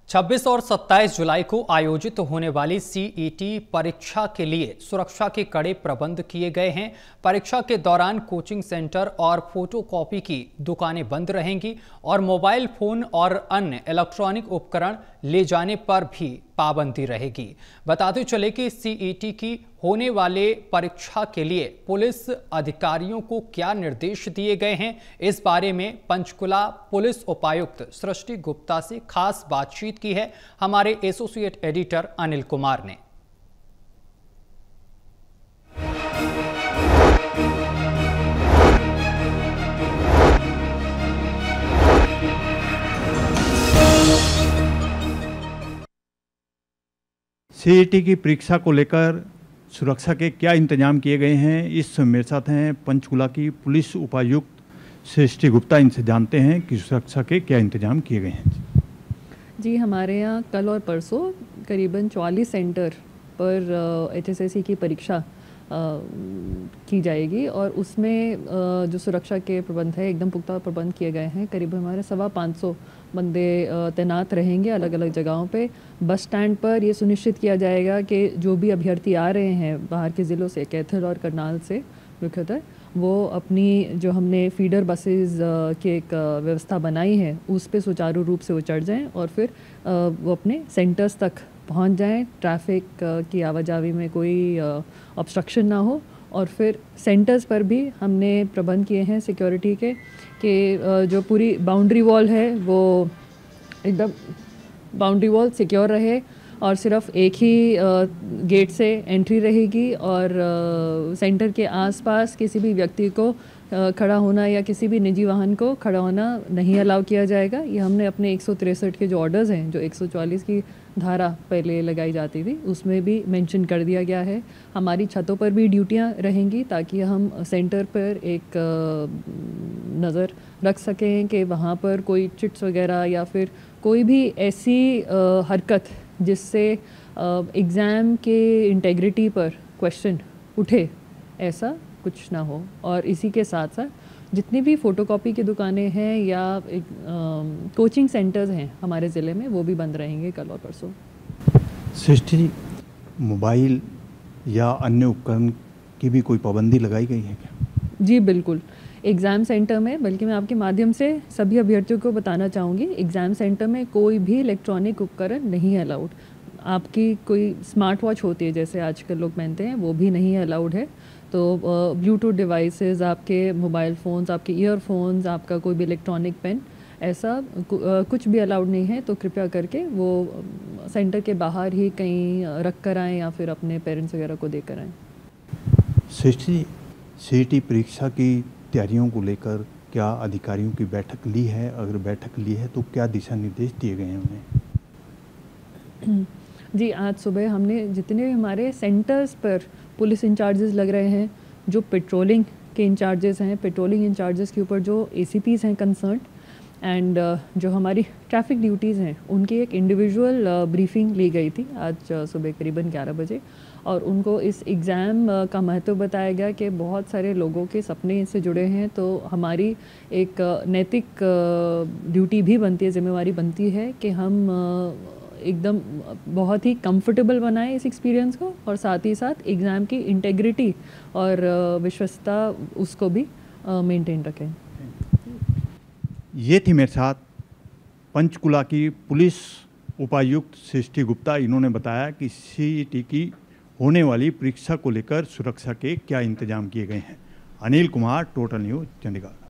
26 और 27 जुलाई को आयोजित होने वाली सीईटी परीक्षा के लिए सुरक्षा के कड़े प्रबंध किए गए हैं। परीक्षा के दौरान कोचिंग सेंटर और फोटोकॉपी की दुकानें बंद रहेंगी और मोबाइल फोन और अन्य इलेक्ट्रॉनिक उपकरण ले जाने पर भी पाबंदी रहेगी। बताते चले कि सीईटी की होने वाले परीक्षा के लिए पुलिस अधिकारियों को क्या निर्देश दिए गए हैं, इस बारे में पंचकुला पुलिस उपायुक्त सृष्टि गुप्ता से खास बातचीत की है हमारे एसोसिएट एडिटर अनिल कुमार ने। सीईटी की परीक्षा को लेकर सुरक्षा के क्या इंतजाम किए गए हैं, इस मेरे साथ हैं पंचकुला की पुलिस उपायुक्त सृष्टि गुप्ता। इनसे जानते हैं कि सुरक्षा के क्या इंतजाम किए गए हैं। जी, हमारे यहाँ कल और परसों करीबन 44 सेंटर पर एचएसएससी की परीक्षा की जाएगी और उसमें जो सुरक्षा के प्रबंध है एकदम पुख्ता प्रबंध किए गए हैं। करीब हमारे 550 बंदे तैनात रहेंगे अलग अलग जगहों पे। बस स्टैंड पर ये सुनिश्चित किया जाएगा कि जो भी अभ्यर्थी आ रहे हैं बाहर के ज़िलों से, कैथल और करनाल से मुख्यतः, वो अपनी जो हमने फीडर बसेस की एक व्यवस्था बनाई है उस पे सुचारू रूप से वो चढ़ जाएँ और फिर वो अपने सेंटर्स तक पहुंच जाएं। ट्रैफिक की आवाजाही में कोई ऑब्स्ट्रक्शन ना हो। और फिर सेंटर्स पर भी हमने प्रबंध किए हैं सिक्योरिटी के कि जो पूरी बाउंड्री वॉल है वो एकदम बाउंड्री वॉल सिक्योर रहे और सिर्फ एक ही गेट से एंट्री रहेगी और सेंटर के आसपास किसी भी व्यक्ति को खड़ा होना या किसी भी निजी वाहन को खड़ा होना नहीं अलाउ किया जाएगा। ये हमने अपने 163 के जो ऑर्डर्स हैं, जो 144 की धारा पहले लगाई जाती थी, उसमें भी मेंशन कर दिया गया है। हमारी छतों पर भी ड्यूटियां रहेंगी ताकि हम सेंटर पर एक नज़र रख सकें कि वहाँ पर कोई चिट्स वगैरह या फिर कोई भी ऐसी हरकत जिससे एग्ज़ाम के इंटेग्रिटी पर क्वेश्चन उठे, ऐसा कुछ ना हो। और इसी के साथ साथ जितनी भी फ़ोटोकॉपी की दुकानें हैं या कोचिंग सेंटर्स हैं हमारे ज़िले में, वो भी बंद रहेंगे कल और परसों। सृष्टि, मोबाइल या अन्य उपकरण की भी कोई पाबंदी लगाई गई है क्या? जी बिल्कुल। एग्ज़ाम सेंटर में, बल्कि मैं आपके माध्यम से सभी अभ्यर्थियों को बताना चाहूँगी, एग्ज़ाम सेंटर में कोई भी इलेक्ट्रॉनिक उपकरण नहीं है अलाउड। आपकी कोई स्मार्ट वॉच होती है जैसे आजकल लोग पहनते हैं, वो भी नहीं अलाउड है। तो ब्लूटूथ डिवाइसेस, आपके मोबाइल फ़ोन्स, आपके ईयरफोन्स, आपका कोई भी इलेक्ट्रॉनिक पेन, ऐसा कुछ भी अलाउड नहीं है। तो कृपया करके वो सेंटर के बाहर ही कहीं रख कर आएँ या फिर अपने पेरेंट्स वगैरह को दे कर आएँ। सृष्टि, सीईटी परीक्षा की तैयारियों को लेकर क्या अधिकारियों की बैठक ली है? अगर बैठक ली है तो क्या दिशा निर्देश दिए गए हैं उन्हें? जी, आज सुबह हमने जितने भी हमारे सेंटर्स पर पुलिस इंचार्जेस लग रहे हैं, जो पेट्रोलिंग के इंचार्जेस हैं, पेट्रोलिंग इंचार्जेस के ऊपर जो एसीपीज़ हैं कंसर्न, एंड जो हमारी ट्रैफिक ड्यूटीज़ हैं, उनकी एक इंडिविजुअल ब्रीफिंग ली गई थी आज सुबह करीबन 11 बजे। और उनको इस एग्ज़ाम का महत्व बताया गया कि बहुत सारे लोगों के सपने इससे जुड़े हैं। तो हमारी एक नैतिक ड्यूटी भी बनती है, जिम्मेवारी बनती है कि हम एकदम बहुत ही कंफर्टेबल बनाएं इस एक्सपीरियंस को और साथ ही साथ एग्ज़ाम की इंटेग्रिटी और विश्वसनीयता उसको भी मेंटेन रखें। ये थी मेरे साथ पंचकुला की पुलिस उपायुक्त सृष्टि गुप्ता। इन्होंने बताया कि सीईटी की होने वाली परीक्षा को लेकर सुरक्षा के क्या इंतजाम किए गए हैं। Anil Kumar, total news, Chandigarh.